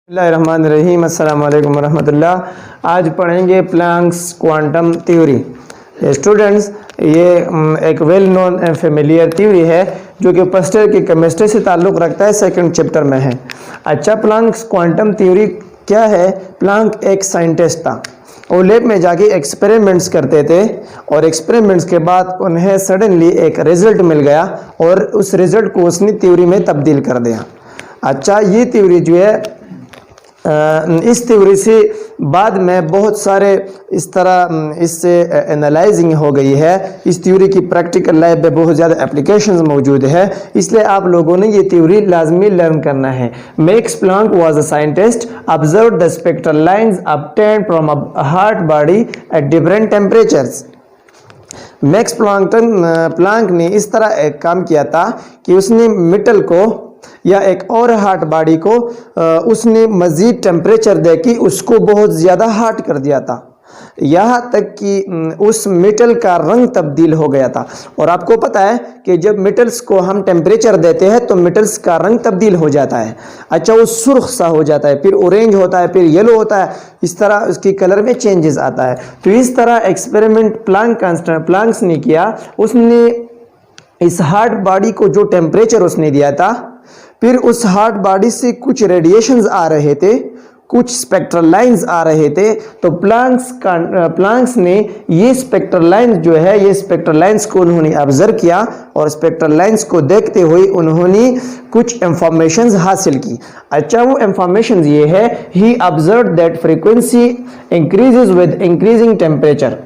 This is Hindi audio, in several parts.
बिस्मिल्लाहिर्रहमानिर्रहीम। अस्सलाम वालेकुम रहमतुल्लाह। आज पढ़ेंगे प्लैंक्स क्वांटम थ्योरी। स्टूडेंट्स, ये एक well known and familiar theory है जो कि फर्स्ट ईयर की केमिस्ट्री से ताल्लुक़ रखता है, सेकंड चैप्टर में है। अच्छा, प्लैंक्स क्वांटम थ्योरी क्या है? प्लैंक एक साइंटिस्ट था। वो लैब में जाके एक्सपेरिमेंट्स करते थे और एक्सपेरिमेंट्स के बाद उन्हें सडनली एक रिजल्ट मिल गया और उस रिजल्ट को उसने थ्योरी में तब्दील कर दिया। अच्छा, ये थ्योरी जो है इस थ्योरी से बाद में बहुत सारे इस तरह इससे एनालाइजिंग हो गई है। इस थ्योरी की प्रैक्टिकल लाइफ में बहुत ज़्यादा एप्लीकेशंस मौजूद है, इसलिए आप लोगों ने ये थ्योरी लाजमी लर्न करना है। Max Planck was a scientist, observe the spectral lines obtained from a heart body at different temperatures. Max Planck ने इस तरह एक काम किया था कि उसने मेटल को या एक और हार्ट बॉडी को उसने मज़ीद टेम्परेचर दे के उसको बहुत ज़्यादा हार्ड कर दिया था, यहाँ तक कि उस मेटल का रंग तब्दील हो गया था। और आपको पता है कि जब मेटल्स को हम टेम्परेचर देते हैं तो मेटल्स का रंग तब्दील हो जाता है। अच्छा, वो सुर्ख सा हो जाता है, फिर ऑरेंज होता है, फिर येलो होता है, इस तरह उसकी कलर में चेंजेस आता है। तो इस तरह एक्सपेरिमेंट प्लैंक्स ने किया। उसने इस हार्ट बॉडी को जो टेम्परेचर उसने दिया था, फिर उस हार्ट बॉडी से कुछ रेडिएशंस आ रहे थे, कुछ स्पेक्ट्रल लाइंस आ रहे थे। तो प्लैंक्स ने ये स्पेक्ट्रल लाइंस जो है, ये स्पेक्ट्रल लाइंस को उन्होंने ऑब्जर्व किया और स्पेक्ट्रल लाइंस को देखते हुए उन्होंने कुछ इंफॉर्मेशंस हासिल की। अच्छा, वो इंफॉर्मेशंस ये है, he observed that frequency increases with increasing temperature.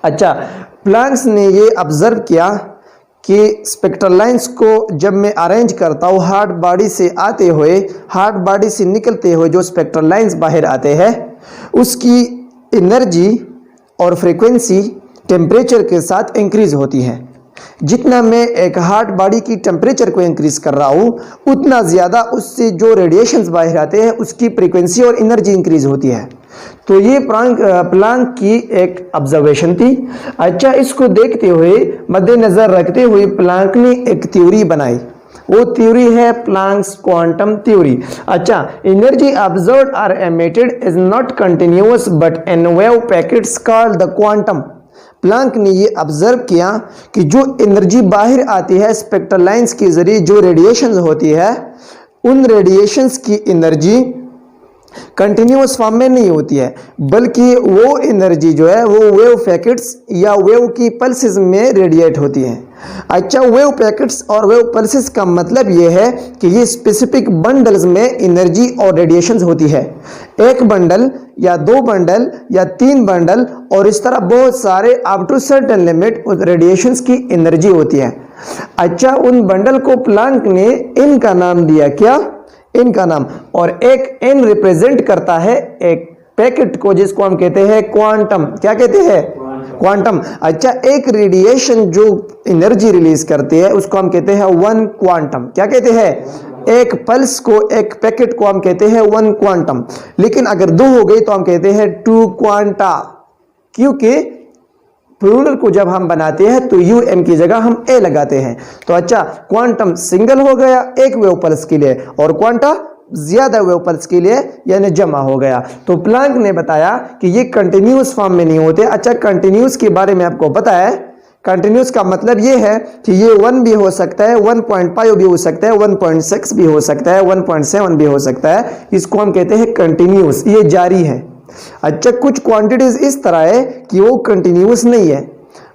अच्छा, प्लैंक्स ने ये ऑब्जर्व किया कि स्पेक्ट्रल लाइंस को जब मैं अरेंज करता हूँ, हार्ट बॉडी से आते हुए, हार्ट बॉडी से निकलते हुए जो स्पेक्ट्रल लाइंस बाहर आते हैं, उसकी एनर्जी और फ्रीक्वेंसी टेम्परेचर के साथ इंक्रीज होती है। जितना मैं एक हार्ट बॉडी की टेम्परेचर को इंक्रीज कर रहा हूँ, उतना ज़्यादा उससे जो रेडिएशंस बाहर आते हैं उसकी फ्रीक्वेंसी और एनर्जी इंक्रीज होती है। तो ये प्लैंक की एक ऑब्जर्वेशन थी। अच्छा, इसको देखते हुए, मद्देनजर रखते हुए प्लैंक ने एक थ्योरी बनाई। वो थ्योरी है प्लैंक्स क्वांटम थ्योरी। अच्छा, एनर्जी ऑब्जर्व्ड और emitted is not continuous but in wave packets called the quantum. Planck ने ये ऑब्जर्व किया कि जो एनर्जी बाहर आती है स्पेक्ट्रल लाइंस के जरिए, जो रेडिएशंस होती है, उन रेडिएशंस की एनर्जी कंटिन्यूअस फॉर्म में नहीं होती है, बल्कि वो एनर्जी जो है वो वेव पैकेट्स या वेव की पल्सेस में रेडिएट होती है। अच्छा, वेव पैकेट्स और वेव पल्सेस का मतलब ये है कि ये स्पेसिफिक बंडल्स में एनर्जी और रेडिएशंस होती है। एक बंडल या दो बंडल या तीन बंडल और इस तरह बहुत सारे up to certain limit radiations की एनर्जी होती है। अच्छा, उन बंडल को प्लैंक ने इनका नाम दिया, क्या? इनका नाम। और एक एन रिप्रेजेंट करता है एक पैकेट को, जिसको हम कहते हैं क्वांटम। क्या कहते हैं? क्वांटम। अच्छा, एक रेडिएशन जो एनर्जी रिलीज करती है उसको हम कहते हैं वन क्वांटम। क्या कहते हैं? एक पल्स को, एक पैकेट को हम कहते हैं वन क्वांटम। लेकिन अगर दो हो गई तो हम कहते हैं टू क्वांटा, क्योंकि प्लूरल को जब हम बनाते हैं तो यू एम की जगह हम ए लगाते हैं। तो अच्छा, क्वांटम सिंगल हो गया एक वेव पल्स के लिए और क्वांटा ज्यादा वेव पल्स के लिए, यानी जमा हो गया। तो प्लैंक ने बताया कि ये कंटिन्यूस फॉर्म में नहीं होते। अच्छा, कंटिन्यूस के बारे में आपको पता है, कंटिन्यूस का मतलब ये है कि ये 1 भी हो सकता है, 1.5 भी हो सकता है, 1.6 भी हो सकता है, 1.7 भी हो सकता है। इसको हम कहते हैं कंटिन्यूस, ये जारी है। अच्छा, कुछ क्वांटिटीज इस तरह है कि वो कंटिन्यूस नहीं है,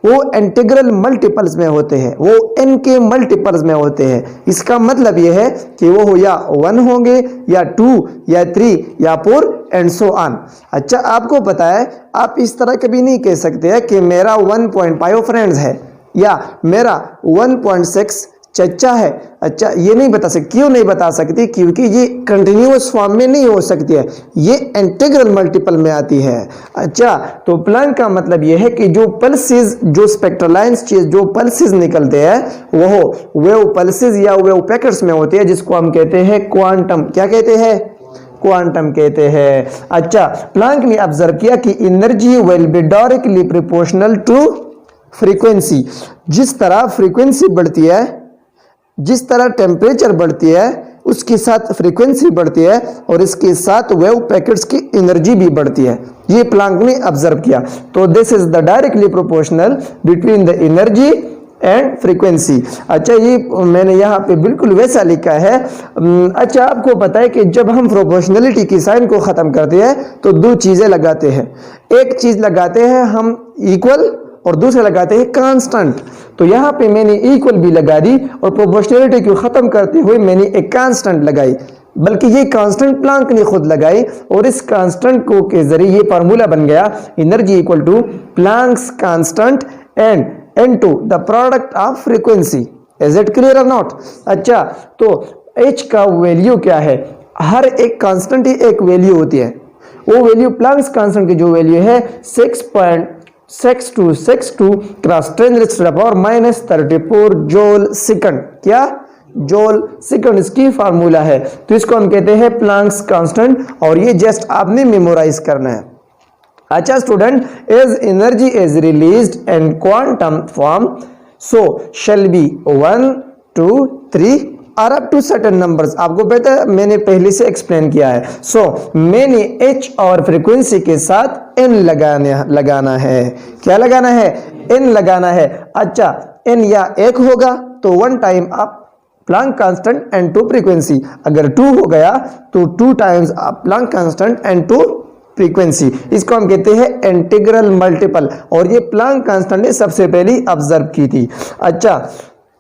वो इंटीग्रल मल्टीपल्स में होते हैं, वो n के मल्टीपल्स में होते हैं। इसका मतलब ये है कि वो या 1 होंगे या 2 या 3 या 4 एंड सो ऑन। अच्छा, आपको पता है, आप इस तरह कभी नहीं कह सकते हैं कि मेरा 1.5 फ्रेंड्स है या मेरा 1.6 चच्चा है। अच्छा, ये नहीं बता सकती। क्यों नहीं बता सकती? क्योंकि ये कंटिन्यूअस फॉर्म में नहीं हो सकती है, ये इंटीग्रल मल्टीपल में आती है। अच्छा, तो प्लैंक का मतलब ये है कि जो पल्सेस, जो स्पेक्ट्रल लाइंस जो पल्सेस निकलते हैं वो वेव पल्सेस या वेव पैकेट्स में होते हैं, जिसको हम कहते हैं क्वांटम। क्या कहते हैं? क्वांटम कहते हैं। अच्छा, प्लैंक ने ऑब्जर्व किया कि energy will be directly proportional to frequency. जिस तरह फ्रीक्वेंसी बढ़ती है, जिस तरह टेम्परेचर बढ़ती है, उसके साथ फ्रीक्वेंसी बढ़ती है और इसके साथ वेव पैकेट्स की एनर्जी भी बढ़ती है। ये प्लैंक ने ऑब्जर्व किया। तो this is the directly proportional between the energy and frequency. अच्छा, ये मैंने यहाँ पे बिल्कुल वैसा लिखा है। अच्छा, आपको पता है कि जब हम प्रोपोर्शनलिटी की साइन को ख़त्म करते हैं तो दो चीज़ें लगाते हैं। एक चीज़ लगाते हैं हम इक्वल और दूसरा लगाते हैं कांस्टेंट। तो यहाँ पे मैंने इक्वल भी लगा दी और प्रोपोर्शनलिटी को ख़त्म करते हुए मैंने एक कांस्टेंट लगाई, बल्कि ये कांस्टेंट प्लैंक ने खुद लगाई और इस कांस्टेंट को के जरिए ये फार्मूला बन गया, energy equal to Planck's constant and N2 the product of frequency. Is it clear or not? अच्छा, तो H का वैल्यू क्या है? हर एक कांस्टेंट ही एक वैल्यू होती है। वो वैल्यू प्लैंक्स कांस्टेंट की जो वैल्यू है 6.6262 क्रॉस 10⁻⁻34 जूल सेकंड। क्या? जूल सेकंड इसकी फार्मूला है। तो इसको हम कहते हैं प्लैंक्स कांस्टेंट और ये जस्ट आपने मेमोराइज करना है। अच्छा student, as energy is released in quantum form so shall be 1 2 3 और अप टू सर्टेन नंबर्स। आपको पता है, मैंने पहले से एक्सप्लेन किया है। सो मैंने H और फ्रीक्वेंसी के साथ N लगाना है। क्या लगाना है? N लगाना है। अच्छा, N या एक होगा तो 1 टाइम आप प्लैंक कांस्टेंट एंड 2 फ्रीक्वेंसी। अगर 2 हो गया तो 2 टाइम्स आप प्लैंक कांस्टेंट एंड 2 फ्रीक्वेंसी। इसको हम कहते हैं इंटीग्रल मल्टीपल और ये प्लैंक कांस्टेंट ने सबसे पहले ऑब्जर्व की थी। अच्छा,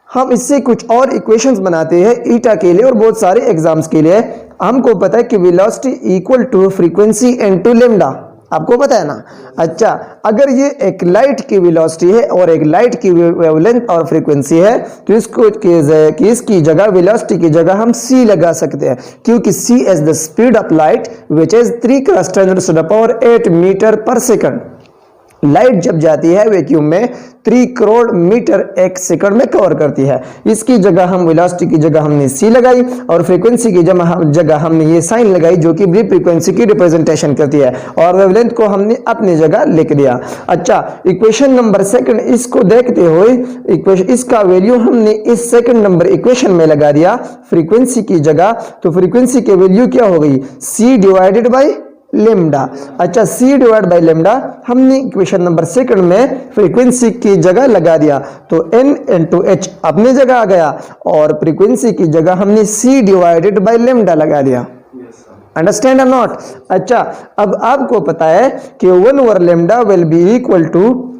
हम इससे कुछ और इक्वेशंस बनाते हैं ईटा के लिए और बहुत सारे एग्जाम्स के लिए। हमको पता है कि velocity equal to frequency into lambda. आपको पता है ना? अच्छा, अगर ये एक लाइट की वेलोसिटी है और एक लाइट की वेवलेंथ और फ्रीक्वेंसी है तो इसकी जगह वेलोसिटी की जगह हम c लगा सकते हैं, क्योंकि c is the speed of light which is 3 × 10⁸ metre per second. Light जब जाती है वैक्यूम में 3 करोड़ मीटर एक सेकंड में कवर करती है। इसकी जगह हम वेलोसिटी की जगह हमने c लगाई और फ्रीक्वेंसी की जगह हमने ये साइन लगाई जो कि ब्रीफ फ्रीक्वेंसी की रिप्रेजेंटेशन करती है और वेवलेंथ को हमने अपनी जगह लिख दिया। अच्छा, इक्वेशन नंबर सेकंड, इसको देखते हुए इसका वैल्यू हमने इस सेकंड नंबर इक्वेशन में लगा दिया फ्रीक्वेंसी की जगह। तो फ्रीक्वेंसी की वैल्यू क्या हो गई? c divided by lambda. अच्छा, c डिवाइड बाई लेम्डा हमने इक्वेशन नंबर सेकंड में फ्रीक्वेंसी की जगह लगा दिया तो n इंटू h अपनी जगह आ गया और फ्रीक्वेंसी की जगह हमने c डिवाइडेड बाई लेम्डा लगा दिया। Understand or not? अच्छा, अब आपको पता है कि 1 over lambda will be equal to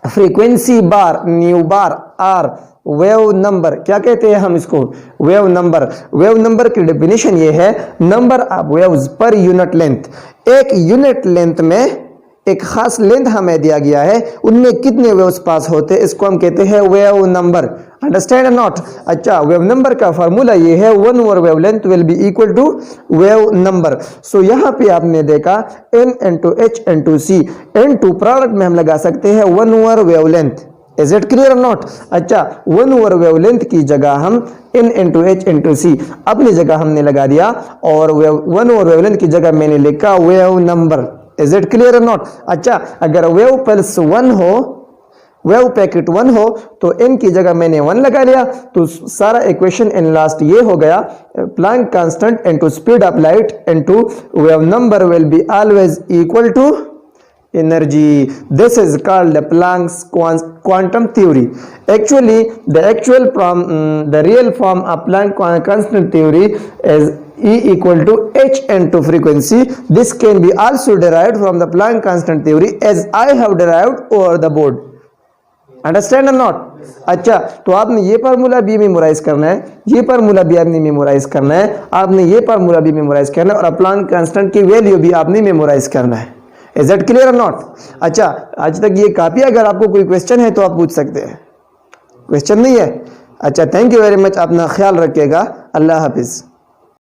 frequency bar nu bar or wave number. क्या कहते हैं हम इसको? Wave number. वेव नंबर की डेफिनेशन ये है, number of waves per unit length. एक यूनिट लेंथ में एक खास लेंथ हमें दिया गया है, उनमें कितने वेव्स पास होते हैं, इसको हम कहते हैं wave number. Understand or not? अच्छा, वेव नंबर का फार्मूला ये है 1 over wavelength will be equal to wave number. So यहाँ पे आपने देखा n into h into c, n2 product में हम लगा सकते हैं 1 over wavelength. Is it clear or not? अच्छा, 1 ओवर वेवलेंथ की जगह हम n into h into c अपनी जगह हमने लगा दिया और 1 ओवर वेवलेंथ की जगह मैंने लिखा wave number. Is it clear or not? अच्छा, अगर वेव पल्स 1 हो, वेव पैकेट 1 हो तो n की जगह मैंने 1 लगा लिया। तो सारा इक्वेशन इन लास्ट ये हो गया, Planck constant into speed of light into wave number will be always equal to energy. This is called the Planck's quantum theory. Actually, the real form of Planck constant theory is E equal to h into frequency. This can be also derived from the Planck constant theory as I have derived over the board. Understand or not? अच्छा, तो आपने ये फार्मूला भी मेमोराइज करना है, ये फार्मूला भी आपने मेमोराइज करना है, आपने ये फार्मूला भी मेमोराइज करना है और प्लैंक कांस्टेंट की वैल्यू भी आपने मेमोराइज करना है। Is that clear or not? अच्छा, आज तक ये काफी, अगर आपको कोई क्वेश्चन है तो आप पूछ सकते हैं। क्वेश्चन नहीं है? अच्छा, थैंक यू वेरी मच, अपना ख्याल रखिएगा। अल्लाह हाफिज।